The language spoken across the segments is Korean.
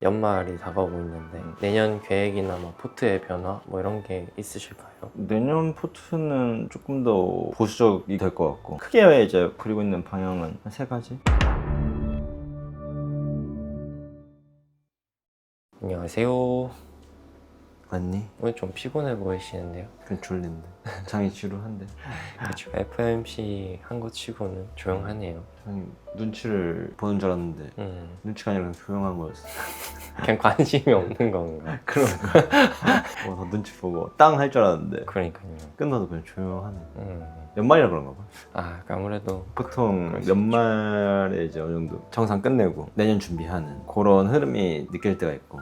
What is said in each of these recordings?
연말이 다가오고 있는데 내년 계획이나 뭐 포트의 변화 뭐 이런 게 있으실까요? 내년 포트는 조금 더 보수적이 될 것 같고, 크게 이제 그리고 있는 방향은 한 3가지? 안녕하세요. 맞니? 오늘 좀 피곤해 보이시는데요? 좀 졸린데 장이 지루한데. 그렇죠. FMC 한 거 치고는 조용하네요. 아니, 눈치를 보는 줄 알았는데 눈치가 아니라 조용한 거였어. 그냥 관심이 없는 건가? 그러니까 더 눈치 보고 땅 할 줄 알았는데 그러니까요. 끝나도 그냥 조용하네. 연말이라 그런가 봐. 아, 아무래도 보통 그럴 수 연말에 이제 어느 정도 정상 끝내고 내년 준비하는 그런 흐름이 느낄 때가 있고,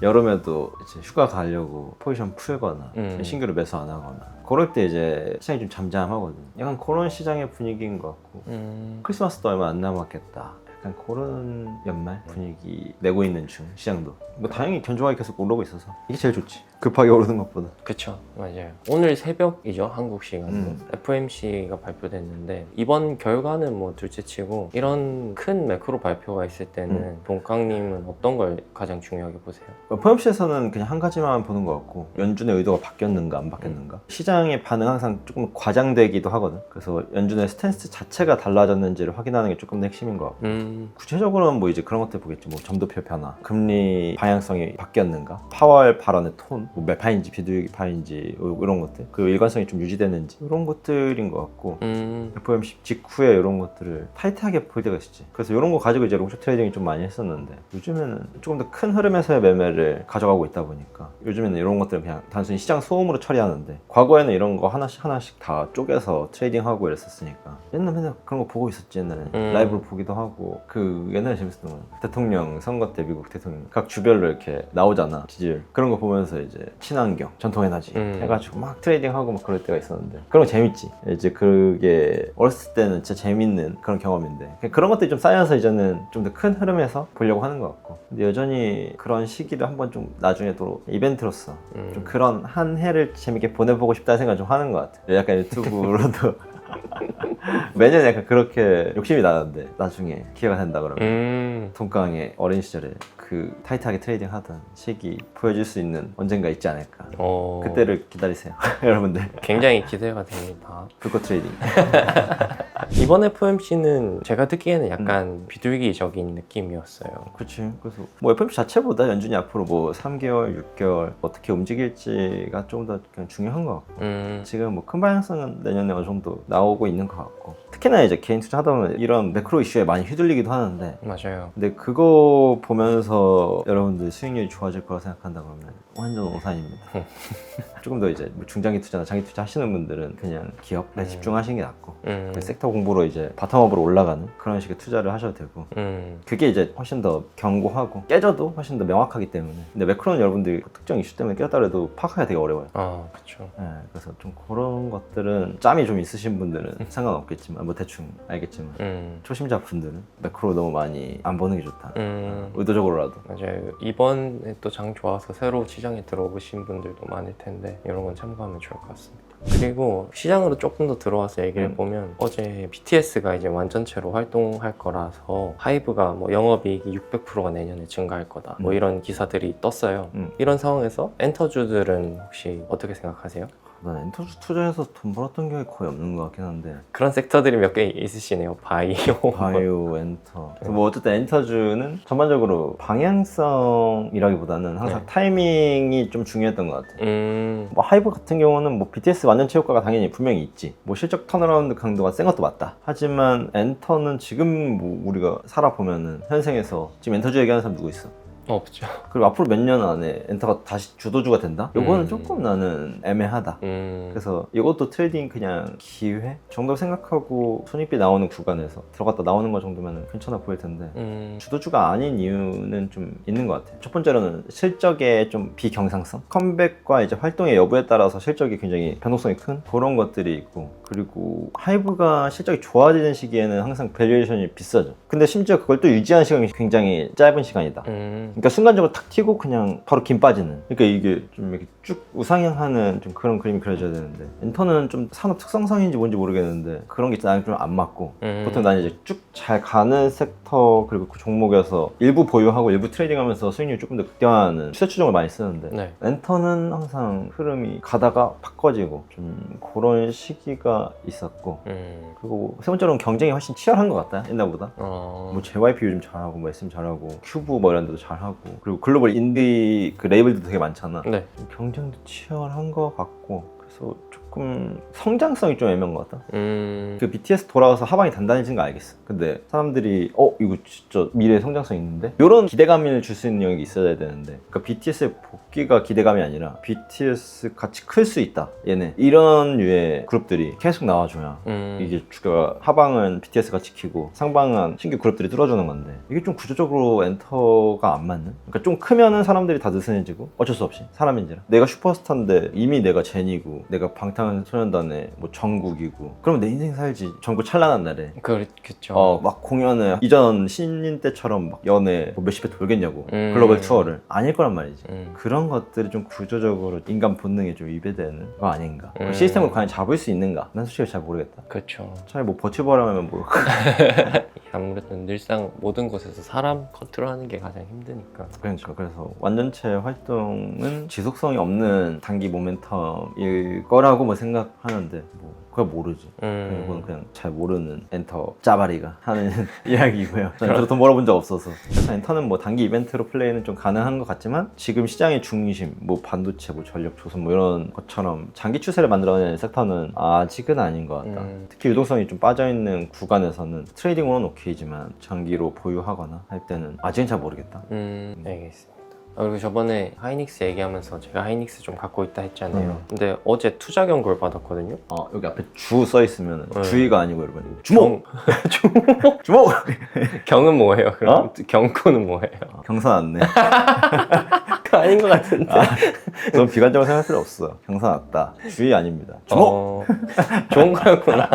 여름에도 이제 휴가 가려고 포지션 풀거나 신규로 매수 안 하거나 그럴 때 이제 시장이 좀 잠잠하거든. 약간 그런 시장의 분위기인 것 같고, 크리스마스도 얼마 안 남았겠다, 약간 그런 연말 분위기 내고 있는 중. 시장도 뭐 다행히 견조하게 계속 오르고 있어서 이게 제일 좋지, 급하게 오르는 것보다. 그쵸, 맞아요. 오늘 새벽이죠, 한국 시간으로. FMC가 발표됐는데 이번 결과는 뭐 둘째치고 이런 큰 매크로 발표가 있을 때는 동강님은 어떤 걸 가장 중요하게 보세요? FOMC에서는 그냥 한 가지만 보는 것 같고, 연준의 의도가 바뀌었는가 안 바뀌었는가. 시장의 반응 항상 조금 과장되기도 하거든. 그래서 연준의 스탠스 자체가 달라졌는지를 확인하는 게 조금 더 핵심인 것 같고, 구체적으로는 뭐 이제 그런 것들 보겠지. 뭐 점도표 변화, 금리 방향성이 바뀌었는가, 파월 발언의 톤, 뭐 매파인지 비둘기파인지 이런 것들, 그 일관성이 좀 유지되는지, 이런 것들인 것 같고, FOMC 직후에 이런 것들을 타이트하게 볼 때가 있었지. 그래서 이런 거 가지고 이제 롱숏 트레이딩이 좀 많이 했었는데, 요즘에는 조금 더 큰 흐름에서의 매매를 가져가고 있다 보니까 요즘에는 이런 것들은 그냥 단순히 시장 소음으로 처리하는데, 과거에는 이런 거 하나씩 하나씩 다 쪼개서 트레이딩하고 이랬었으니까 옛날에 맨날 그런 거 보고 있었지. 옛날에 라이브로 보기도 하고. 그 옛날에 재밌었던 건 대통령 선거 때 미국 대통령 각 주별로 이렇게 나오잖아, 지지율. 그런 거 보면서 이제 친환경, 전통에너지 해가지고 막 트레이딩하고 막 그럴 때가 있었는데, 그런 거 재밌지. 이제 그게 어렸을 때는 진짜 재밌는 그런 경험인데, 그런 것들이 좀 쌓여서 이제는 좀 더 큰 흐름에서 보려고 하는 것 같고. 근데 여전히 그런 시기를 한번 좀 나중에 또 이벤트로서 좀 그런 한 해를 재밌게 보내보고 싶다는 생각을 좀 하는 것 같아. 약간 유튜브로도 매년 약간 그렇게 욕심이 나는데, 나중에 기회가 된다 그러면 동강의 어린 시절에 그 타이트하게 트레이딩 하던 시기 보여줄 수 있는 언젠가 있지 않을까. 그때를 기다리세요. 여러분들. 굉장히 기대가 됩니다. 불꽃 트레이딩. 이번 FOMC는 제가 듣기에는 약간 비둘기적인 느낌이었어요. 그렇지. 그래서 뭐 FOMC 자체보다 연준이 앞으로 뭐 3개월, 6개월 어떻게 움직일지가 좀 더 중요한 것 같고, 지금 뭐 큰 방향성은 내년에 어느 정도 나오고 있는 것 같고, 특히나 이제 개인 투자 하다 보면 이런 매크로 이슈에 많이 휘둘리기도 하는데, 맞아요. 근데 그거 보면서 여러분들 수익률이 좋아질 거라 생각한다 그러면 완전 오산입니다. 조금 더 이제 뭐 중장기 투자나 장기 투자 하시는 분들은 그냥 기업에 집중하시는 게 낫고, 그 섹터 공부로 이제 바텀업으로 올라가는 그런 식의 투자를 하셔도 되고, 그게 이제 훨씬 더 견고하고 깨져도 훨씬 더 명확하기 때문에. 근데 매크로는 여러분들이 특정 이슈 때문에 깨졌다 해도 파악하기가 되게 어려워요. 그쵸. 네, 그래서 좀 그런 것들은 짬이 좀 있으신 분들은 상관없겠지만, 뭐 대충 알겠지만, 초심자 분들은 매크로 너무 많이 안 보는 게 좋다. 의도적으로라도. 맞아요. 이번에 또 장 좋아서 새로 시장에 들어오신 분들도 많을 텐데 이런 건 참고하면 좋을 것 같습니다. 그리고 시장으로 조금 더 들어와서 얘기를 해보면, 어제 BTS가 이제 완전체로 활동할 거라서 하이브가 뭐 영업이익이 600%가 내년에 증가할 거다, 뭐 이런 기사들이 떴어요. 이런 상황에서 엔터주들은 혹시 어떻게 생각하세요? 난 엔터주 투자해서 돈 벌었던 게 거의 없는 것 같긴 한데. 그런 섹터들이 몇 개 있으시네요. 바이오, 엔터. 뭐 어쨌든 엔터주는 전반적으로 방향성이라기보다는 항상 타이밍이 좀 중요했던 것 같아. 뭐 하이브 같은 경우는 뭐 BTS 완전체 효과가 당연히 분명히 있지. 뭐 실적 턴어라운드 강도가 센 것도 맞다. 하지만 엔터는 지금 뭐 우리가 살아보면은 현생에서 지금 엔터주 얘기하는 사람 누구 있어? 없죠. 그리고 앞으로 몇 년 안에 엔터가 다시 주도주가 된다? 요거는 조금 나는 애매하다. 그래서 이것도 트레이딩 그냥 기회 정도 생각하고 손익비 나오는 구간에서 들어갔다 나오는 거 정도면 괜찮아 보일 텐데, 주도주가 아닌 이유는 좀 있는 것 같아요. 첫 번째로는 실적의 좀 비경상성, 컴백과 이제 활동의 여부에 따라서 실적이 굉장히 변동성이 큰 그런 것들이 있고, 그리고 하이브가 실적이 좋아지는 시기에는 항상 밸류에이션이 비싸죠. 근데 심지어 그걸 또 유지하는 시간이 굉장히 짧은 시간이다. 그러니까 순간적으로 탁 튀고 그냥 바로 김 빠지는. 그러니까 이게 좀 이렇게 쭉 우상향하는 좀 그런 그림이 그려져야 되는데 엔터는 좀 산업 특성상인지 뭔지 모르겠는데 그런 게 나는 좀 안 맞고 보통 나는 이제 쭉 잘 가는 섹터 그리고 그 종목에서 일부 보유하고 일부 트레이딩하면서 수익률이 조금 더 극대화하는 추세 추종을 많이 쓰는데 네. 엔터는 항상 흐름이 가다가 팍 꺼지고 좀 그런 시기가 있었고 그리고 세 번째로는 경쟁이 훨씬 치열한 것 같다 옛날보다. 뭐 JYP 요즘 잘하고 뭐 SM 잘하고 큐브 뭐 이런 데도 잘하고 그리고 글로벌 인디 그 레이블도 되게 많잖아. 네. 경쟁도 치열한 것 같고 그래서 조금 성장성이 좀 애매한 것 같다. 그 BTS 돌아와서 하방이 단단해진 거 알겠어. 근데 사람들이 이거 진짜 미래에 성장성 있는데? 이런 기대감을 줄 수 있는 영역이 있어야 되는데 그러니까 BTS의 복귀가 기대감이 아니라 BTS 같이 클 수 있다 얘네 이런 류의 그룹들이 계속 나와줘야 이게 주가 하방은 BTS가 지키고 상방은 신규 그룹들이 뚫어주는 건데 이게 좀 구조적으로 엔터가 안 맞는? 그러니까 좀 크면은 사람들이 다 느슨해지고 어쩔 수 없이 사람인지라 내가 슈퍼스타인데 이미 내가 제니고 내가 방탄소년단의 뭐 정국이고 그러면 내 인생 살지. 전국 찬란한 날에 그렇겠죠. 막 공연을 이전 신인 때처럼 막 연애 뭐 몇십 회 돌겠냐고 글로벌 투어를 아닐 거란 말이지. 그런 것들이 좀 구조적으로 인간 본능에 좀 위배되는 거 아닌가. 시스템을 과연 잡을 수 있는가 난 솔직히 잘 모르겠다. 그렇죠. 차라리 뭐 버티버라면 뭐 아무래도 늘상 모든 곳에서 사람 컨트롤하는 게 가장 힘드니까. 그러니까 그래서 완전체 활동은 지속성이 없는 단기 모멘텀일 거라고 뭐 생각하는데 뭐 그걸 모르지. 이건 그냥 잘 모르는 엔터 짜바리가 하는 이야기고요. 저는 돈 벌어본 적 없어서. 그래서 엔터는 뭐 단기 이벤트로 플레이는 좀 가능한 것 같지만 지금 시장의 중심, 뭐 반도체, 뭐 전력, 조선 뭐 이런 것처럼 장기 추세를 만들어내는 섹터는 아직은 아닌 것 같다. 특히 유동성이 좀 빠져있는 구간에서는 트레이딩으로는 오케이지만 장기로 보유하거나 할 때는 아직은 잘 모르겠다. 알겠습니다. 그리고 저번에 하이닉스 얘기하면서 제가 하이닉스 좀 갖고 있다 했잖아요. 근데 어제 투자 경고를 받았거든요. 여기 앞에 주 써있으면 네. 주의가 아니고 여러분 주목! 주목! 주목! 경은 뭐예요? 그럼 경고는 뭐예요? 경사 났네. 그거 아닌 것 같은데. 넌 비관적으로 생각할 필요 없어. 경사 났다. 주의 아닙니다. 주목! 좋은 거였구나.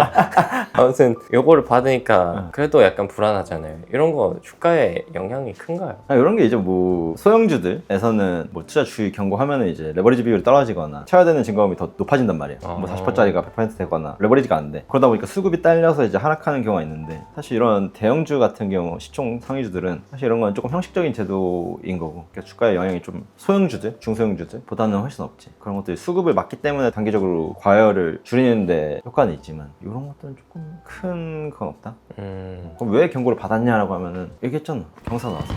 아무튼 요거를 받으니까 그래도 약간 불안하잖아요. 이런 거 주가에 영향이 큰가요? 이런 게 이제 뭐 소형주들에서는 뭐 투자 주의 경고하면은 이제 레버리지 비율이 떨어지거나 쳐야 되는 증거금이 더 높아진단 말이야. 뭐 40%짜리가 100% 되거나 레버리지가 안 돼. 그러다 보니까 수급이 딸려서 이제 하락하는 경우가 있는데 사실 이런 대형주 같은 경우 시총 상위주들은 사실 이런 건 조금 형식적인 제도인 거고 그러니까 주가에 영향이 좀 소형주들, 중소형주들 보다는 훨씬 없지. 그런 것들이 수급을 막기 때문에 단기적으로 과열을 줄이는데 효과는 있지만 이런 것들은 조금 큰 건 없다. 그럼 왜 경고를 받았냐라고 하면은 얘기했잖아. 경사 나와서.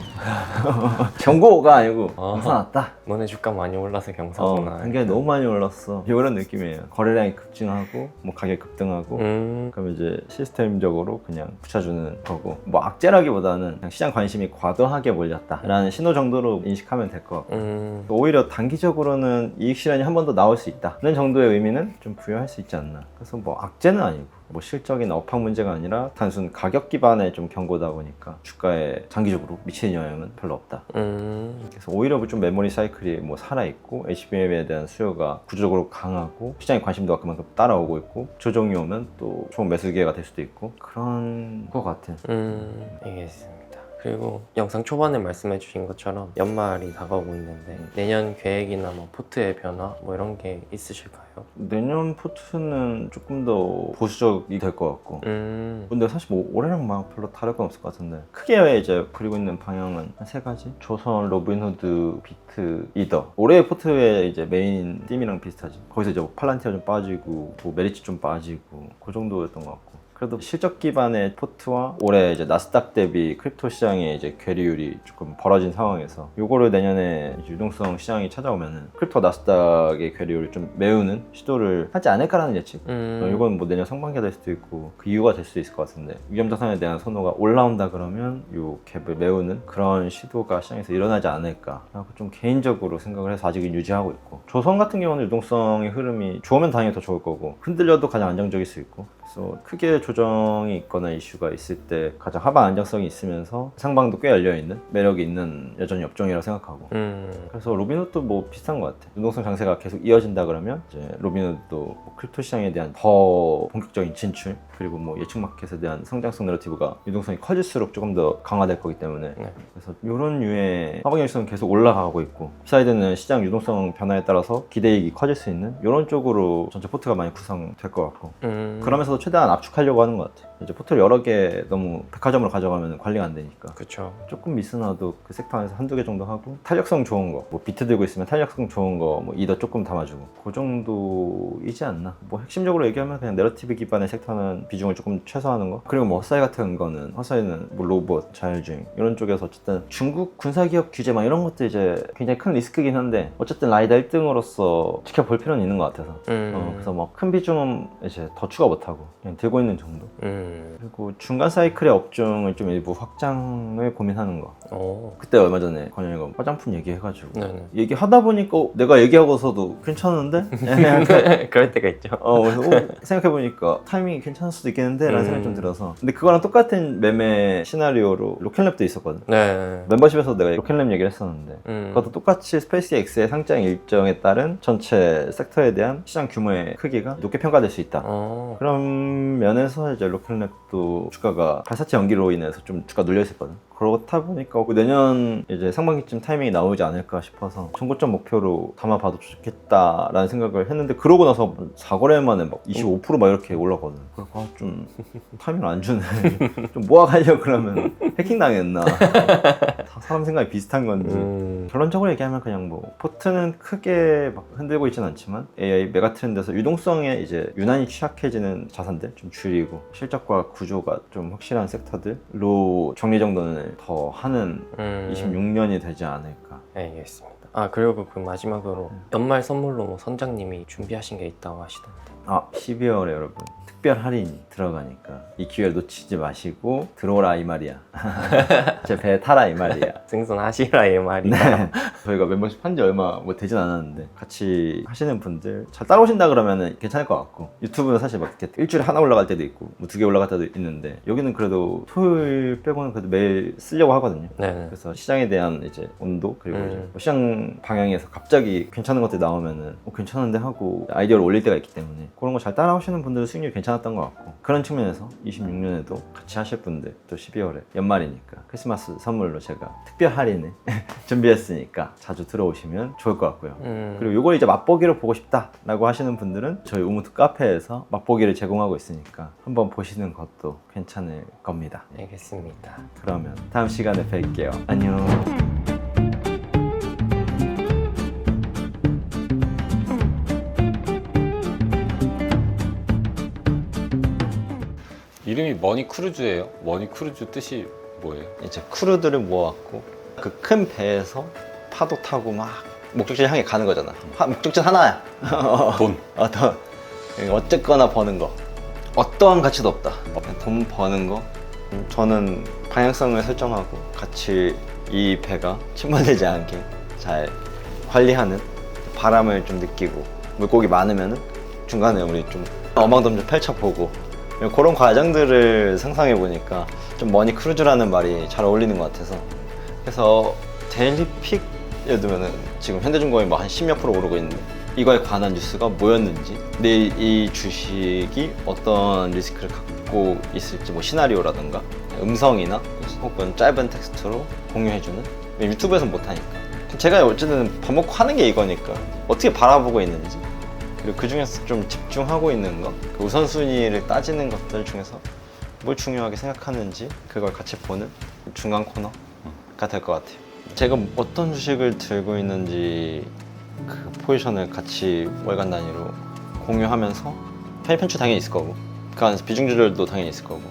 경고가 아니고 경사 났다. 너네 주가 많이 올라서 경사구나. 단계가 너무 많이 올랐어. 이런 느낌이에요. 거래량이 급증하고 뭐 가격 급등하고 그럼 이제 시스템적으로 그냥 붙여주는 거고 뭐 악재라기보다는 그냥 시장 관심이 과도하게 몰렸다라는 신호 정도로 인식하면 될 것 같고 오히려 단기적으로는 이익 실현이 한 번 더 나올 수 있다는 정도의 의미는 좀 부여할 수 있지 않나. 그래서 뭐 악재는 아니고 뭐 실적이나 업황 문제가 아니라 단순 가격 기반의 좀 경고다 보니까 주가에 장기적으로 미치는 영향은 별로 없다. 그래서 오히려 좀 메모리 사이클이 뭐 살아있고 HBM에 대한 수요가 구조적으로 강하고 시장의 관심도가 그만큼 따라오고 있고 조정이 오면 또 좋은 매수 기회가 될 수도 있고 그런 것 같아. 알겠습니다. 그리고 영상 초반에 말씀해 주신 것처럼 연말이 다가오고 있는데 내년 계획이나 뭐 포트의 변화 뭐 이런 게 있으실까요? 내년 포트는 조금 더 보수적이 될 것 같고 근데 사실 뭐 올해랑 막 별로 다를 건 없을 것 같은데 크게 이제 그리고 있는 방향은 한 세 가지? 조선, 로빈후드, 비트, 이더 올해의 포트의 이제 메인 팀이랑 비슷하지. 거기서 이제 뭐 팔란티아 좀 빠지고 뭐 메리츠 좀 빠지고 그 정도였던 것 같고 그래도 실적 기반의 포트와 올해 이제 나스닥 대비 크립토 시장의 이제 괴리율이 조금 벌어진 상황에서 요거를 내년에 유동성 시장이 찾아오면은 크립토 나스닥의 괴리율을 좀 메우는 시도를 하지 않을까라는 예측. 이건 뭐 내년 상반기가 될 수도 있고 그 이유가 될 수도 있을 것 같은데 위험자산에 대한 선호가 올라온다 그러면 요 갭을 메우는 그런 시도가 시장에서 일어나지 않을까 라고 좀 개인적으로 생각을 해서 아직은 유지하고 있고 조선 같은 경우는 유동성의 흐름이 좋으면 당연히 더 좋을 거고 흔들려도 가장 안정적일 수 있고 그래서 크게 조정이 있거나 이슈가 있을 때 가장 하방 안정성이 있으면서 상방도 꽤 열려있는 매력이 있는 여전히 업종이라고 생각하고 그래서 로빈훗도 뭐 비슷한 것 같아. 유동성 장세가 계속 이어진다 그러면 이제 로빈훗도 뭐 크립토 시장에 대한 더 본격적인 진출 그리고 뭐 예측 마켓에 대한 성장성 내러티브가 유동성이 커질수록 조금 더 강화될 거기 때문에 그래서 이런 류의 하방 일성은 계속 올라가고 있고 사이드는 시장 유동성 변화에 따라서 기대이익이 커질 수 있는 이런 쪽으로 전체 포트가 많이 구성될 것 같고 그러면서도 최대한 압축하려고 하는 것 같아. 이제 포트를 여러 개 너무 백화점으로 가져가면 관리가 안 되니까 그쵸. 조금 미스나도 그 섹터 안에서 한두 개 정도 하고 탄력성 좋은 거 뭐 비트 들고 있으면 탄력성 좋은 거 뭐 이더 조금 담아주고 그 정도이지 않나. 뭐 핵심적으로 얘기하면 그냥 내러티브 기반의 섹터는 비중을 조금 최소화하는 거 그리고 뭐 허사이 같은 거는 허사이는 뭐 로봇, 자율주행 이런 쪽에서 어쨌든 중국 군사기업 규제 막 이런 것도 이제 굉장히 큰 리스크긴 한데 어쨌든 라이다 1등으로서 지켜볼 필요는 있는 것 같아서 그래서 뭐 큰 비중은 이제 더 추가 못하고 그냥 들고 있는 정도 그리고 중간 사이클의 업종을 좀 일부 확장을 고민하는 거. 그때 얼마 전에 권영이가 화장품 얘기해가지고 네네. 얘기하다 보니까 내가 얘기하고서도 괜찮은데? 그럴 때가 있죠. 그래서 생각해보니까 타이밍이 괜찮을 수도 있겠는데? 라는 생각이 좀 들어서 근데 그거랑 똑같은 매매 시나리오로 로켓랩도 있었거든. 네. 멤버십에서 내가 로켓랩 얘기를 했었는데 그것도 똑같이 스페이스X의 상장 일정에 따른 전체 섹터에 대한 시장 규모의 크기가 높게 평가될 수 있다. 그런 면에서 이제 로켓랩도 주가가 발사체 연기로 인해서 좀 주가 눌려 있었거든. 그렇다 보니까 내년 이제 상반기쯤 타이밍이 나오지 않을까 싶어서 청고점 목표로 담아봐도 좋겠다라는 생각을 했는데 그러고 나서 4거래 만에 막 25% 막 이렇게 올라가거든. 그래서 좀 타이밍을 안 주네. 좀 모아가려고 그러면 해킹 당했나. 사람 생각이 비슷한 건지. 결론적으로 얘기하면 그냥 뭐 포트는 크게 막 흔들고 있진 않지만 AI 메가 트렌드에서 유동성에 이제 유난히 취약해지는 자산들 좀 줄이고 실적과 구조가 좀 확실한 섹터들로 정리 정돈을 더 하는 26년이 되지 않을까. 알겠습니다. 그리고 그 마지막으로 연말 선물로 뭐 선장님이 준비하신 게 있다고 하시던데. 12월에 여러분 특별 할인이 들어가니까 이 기회를 놓치지 마시고 들어오라 이 말이야. 제 배에 타라 이 말이야. 승선하시라 이 말이야. 네. 저희가 멤버십 한 지 얼마 뭐 되진 않았는데 같이 하시는 분들 잘 따라오신다 그러면 괜찮을 것 같고 유튜브는 사실 막 이렇게 일주일에 하나 올라갈 때도 있고 뭐 2개 올라갈 때도 있는데 여기는 그래도 토요일 빼고는 그래도 매일 쓰려고 하거든요. 네네. 그래서 시장에 대한 이제 온도 그리고 이제 뭐 시장 방향에서 갑자기 괜찮은 것들이 나오면은 괜찮은데 하고 아이디어를 올릴 때가 있기 때문에 그런 거 잘 따라오시는 분들은 수익률이 괜찮았던 것 같고 그런 측면에서 26년에도 같이 하실 분들 또 12월에 연말이니까 크리스마스 선물로 제가 특별 할인을 준비했으니까 자주 들어오시면 좋을 것 같고요. 그리고 이걸 이제 맛보기로 보고 싶다 라고 하시는 분들은 저희 우무투 카페에서 맛보기를 제공하고 있으니까 한번 보시는 것도 괜찮을 겁니다. 알겠습니다. 그러면 다음 시간에 뵐게요. 안녕. 이름이 머니크루즈예요. 머니크루즈 뜻이 뭐예요? 이제 크루들을 모아갖고 그 큰 배에서 파도 타고 막 목적지를 향해 가는 거잖아. 목적지 하나야. 돈. 어쨌거나 버는 거. 어떠한 가치도 없다. 돈 버는 거. 저는 방향성을 설정하고 같이 이 배가 침몰되지 않게 잘 관리하는 바람을 좀 느끼고 물고기 많으면은 중간에 우리 좀 어망덤 좀 펼쳐보고 그런 과정들을 상상해 보니까 좀 머니 크루즈라는 말이 잘 어울리는 것 같아서 그래서 데일리 픽 예를 들면은 지금 현대중공업이 뭐 한 10몇 프로 오르고 있는데 이거에 관한 뉴스가 뭐였는지 내일 이 주식이 어떤 리스크를 갖고 있을지 뭐 시나리오라든가 음성이나 혹은 짧은 텍스트로 공유해주는 유튜브에서는 못하니까 제가 어쨌든 밥 먹고 하는 게 이거니까 어떻게 바라보고 있는지 그리고 그 중에서 좀 집중하고 있는 것, 그 우선순위를 따지는 것들 중에서 뭘 중요하게 생각하는지 그걸 같이 보는 중간 코너가 될 것 같아요. 제가 어떤 주식을 들고 있는지 그 포지션을 같이 월간 단위로 공유하면서 편입 편출 당연히 있을 거고 그 안에서 비중 조절도 당연히 있을 거고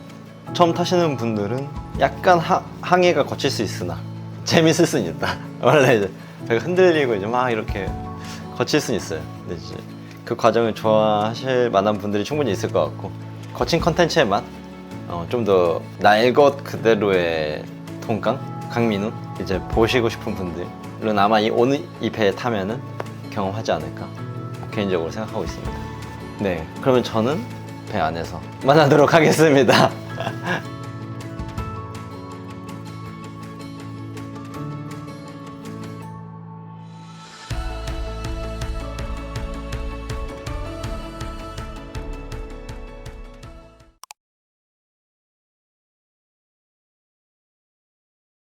처음 타시는 분들은 약간 항해가 거칠 수 있으나 재밌을 수는 있다. 원래 이제 배가 흔들리고 이제 막 이렇게 거칠 수는 있어요. 근데 이제 그 과정을 좋아하실 만한 분들이 충분히 있을 것 같고 거친 컨텐츠의 맛, 좀 더 날 것 그대로의 통깡, 강민훈 이제 보시고 싶은 분들은 아마 오늘 이 배에 타면은 경험하지 않을까 개인적으로 생각하고 있습니다. 네, 그러면 저는 카페 안에서 만나도록 하겠습니다.